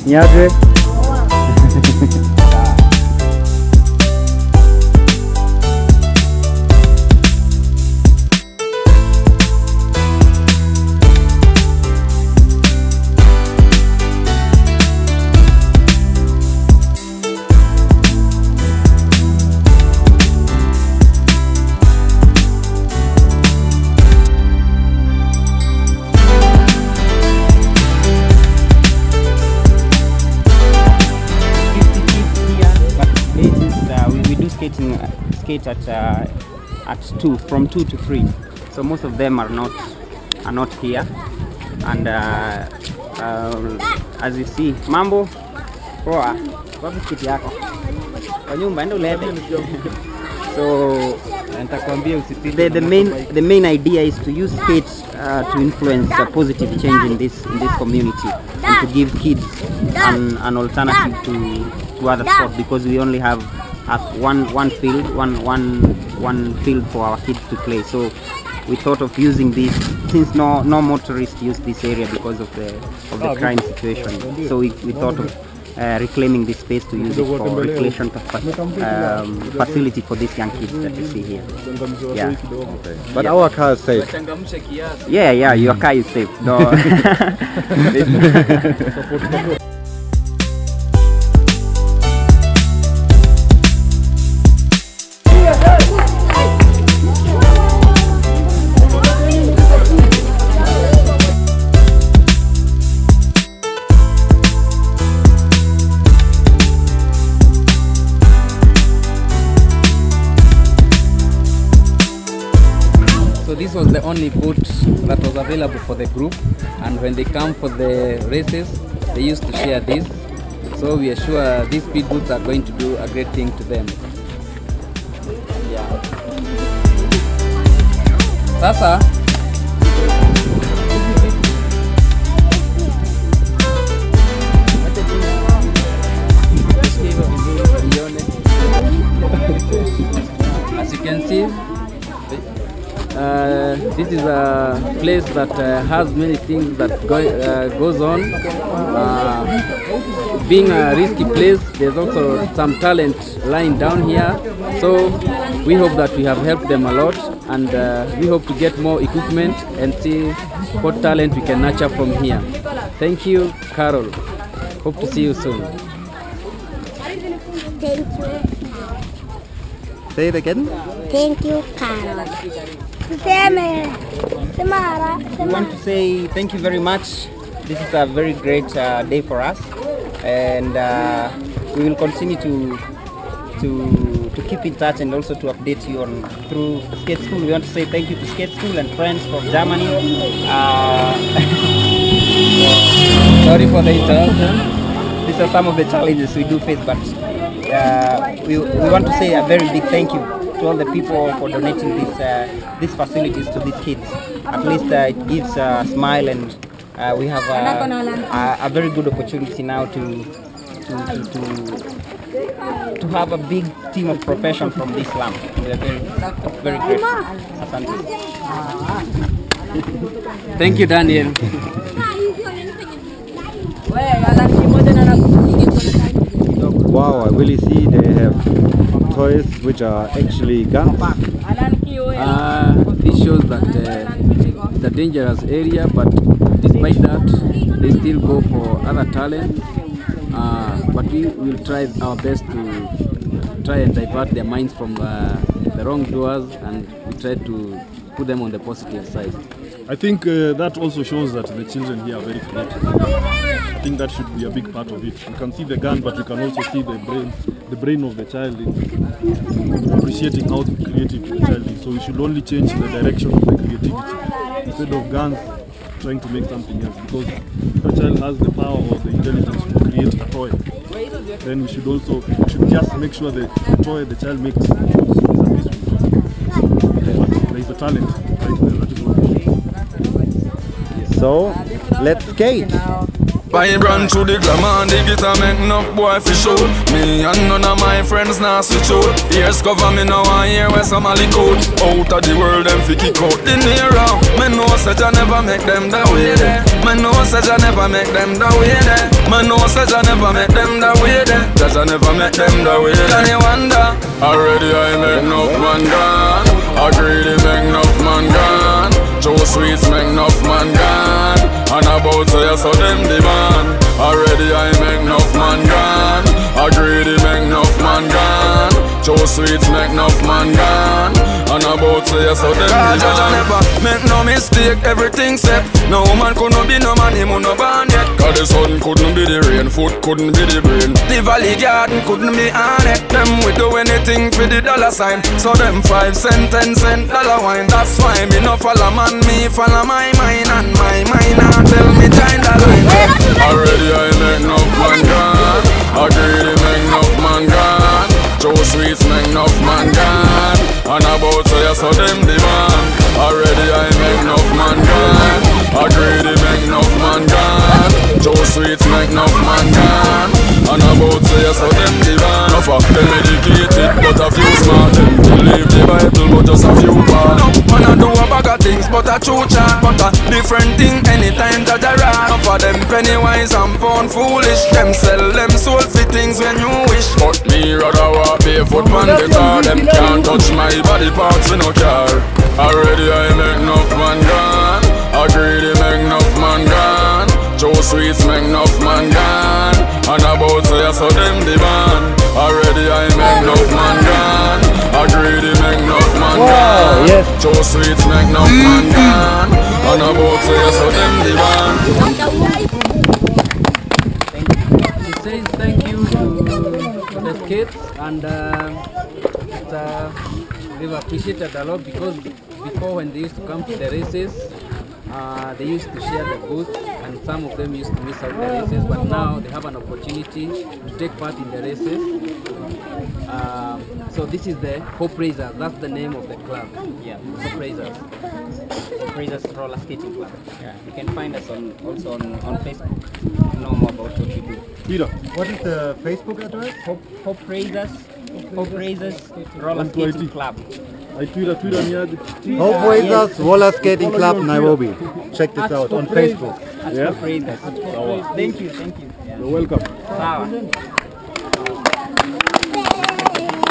Niaje? Skate at 2, from 2 to 3. So most of them are not here, and as you see, mambo poa, wapi skate yako kwa nyumba enda ulete. So the main idea is to use skate to influence a positive change in this community, and to give kids an alternative to other sports, because we only have one field for our kids to play. So we thought of using this, since no motorists use this area because of the crime situation. So we thought of reclaiming this space to use it for recreation facility for these young kids that you see here. Yeah. Okay. But our car is safe. Yeah, your car is safe. No. So this was the only boat that was available for the group, and when they come for the races, they used to share this. So we are sure these speed boats are going to do a great thing to them. Yeah. Sasa as you can see, this is a place that has many things that goes on. Being a risky place, there's also some talent lying down here. So we hope that we have helped them a lot, and we hope to get more equipment and see what talent we can nurture from here. Thank you, Carol. Hope to see you soon. Thank you. Say it again. Thank you, Carol. We want to say thank you very much. This is a very great day for us, and we will continue to keep in touch, and also to update you on through Skate School. We want to say thank you to Skate School and friends from Germany. Sorry for the interruption. These are some of the challenges we do face, but we want to say a very big thank you to all the people for donating these facilities to these kids. At least it gives a smile, and we have a very good opportunity now to have a big team of professionals from this slum. We are very grateful. Thank you, Daniel. Wow, I really see they have toys which are actually guns. This shows that it's a dangerous area, but despite that, they still go for other talents. But we will try our best to try and divert their minds from the wrongdoers, and we try to put them on the positive side. I think that also shows that the children here are very creative. I think that should be a big part of it. We can see the gun, but we can also see the brain of the child in appreciating how creative the child is. So we should only change the direction of the creativity. Instead of guns, trying to make something else. Because if a child has the power or the intelligence to create a toy, then we should just make sure that the toy the child makes is a peaceful toy. There is a talent right there. That is what we should. So, let's skate! Vibrant through the glamour and the guitar make enough boy for show. Me and none of my friends now switch out. Ears cover me now and hear where some alley code. Out of the world them fi kick out the Nero. Me know such I never make them that way there. Me know such I never make them that way there. Me know such I Jaja never met them the way. Can you wonder? Already I make enough man gone. I greedy make enough man gone. Joe Sweets make enough man gone. And about to you so them demand. Already I make enough man gone. I greedy make enough man gone. Joe Sweets make enough man gone. And about to you so them demand. Jaja never make no mistake, everything set. No woman couldn't be no man, him no born yet. Cause the sun couldn't be the rain, foot couldn't be the brain. The valley garden couldn't be on it. Them we do anything for the dollar sign. So them 5 cent, 10 cent dollar wine. That's why me no follow man, me follow my mind. And my mind and tell me join the line. Already I make enough man gone. I greedy make enough man gone. Joe Sweets make enough man gone. And about to you so them demand. Already I make enough man gone. I greedy make enough man gone. Joe Sweets make enough man gone. And about to you so them demand. Enough of them educated, but a few smart. Them believe the Bible, but just a few bad. No, man I do a bag of things, but a true chat. But a different thing anytime that I rap. Enough of them penny wise and pound foolish. Them sell them soul for things when you wish. But me rather walk barefoot man the car. Them can't touch my body parts in no car. Already I make enough man gone. I greedy make enough man gone. Joe Sweets make enough man gone. And about to you so them demand. Already I make enough man gone. I greedy make enough man gone. Yes. Joe Sweets make enough man gone. And about to you so them demand. She says thank you to the kids, and they've appreciated a lot because before when they used to come to the races, they used to share the booth, and some of them used to miss out the races, but now they have an opportunity to take part in the races. So this is the Hope Raisers, that's the name of the club. Yeah, Hope Raisers. Hope Raisers Roller Skating Club. Yeah, you can find us also on Facebook. Know more about what we do. Peter, What is the Facebook address? Hope Raisers Roller Skating Club. I Twitter niaje. Hope Raisers Roller Skating Club Nairobi. Check this out on Facebook. Yeah? Hope Raisers. Thank you. Yeah. You're welcome. Sawa.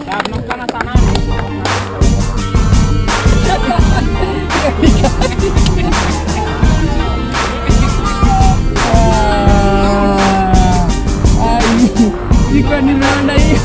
Tunakutana sana. Iko nimeanda hiyo.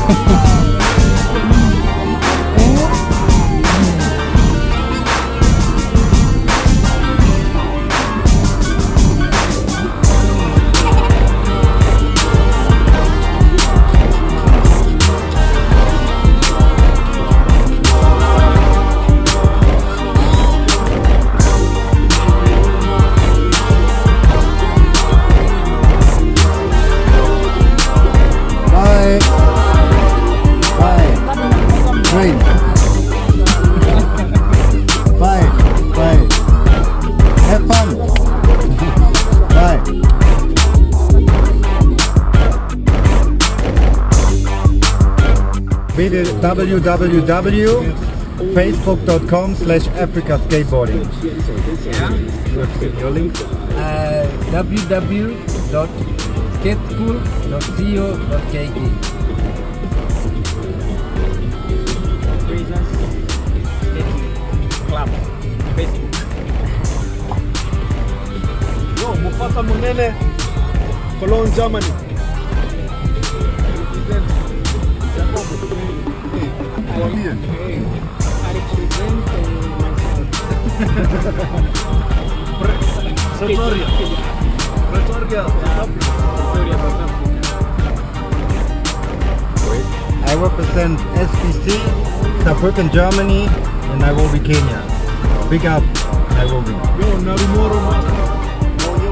Have fun. Bye. www.facebook.com/africaskateboarding. Your link. www.skateschool.co.ke. Raisers Skating Club. Facebook. Yo, Mufasa Munene, Cologne, Germany. I represent SPC, Saarbrücken, Germany, and Nairobi, Kenya. Big up, Nairobi. Yo, Narimoro, Master. Oh, yo.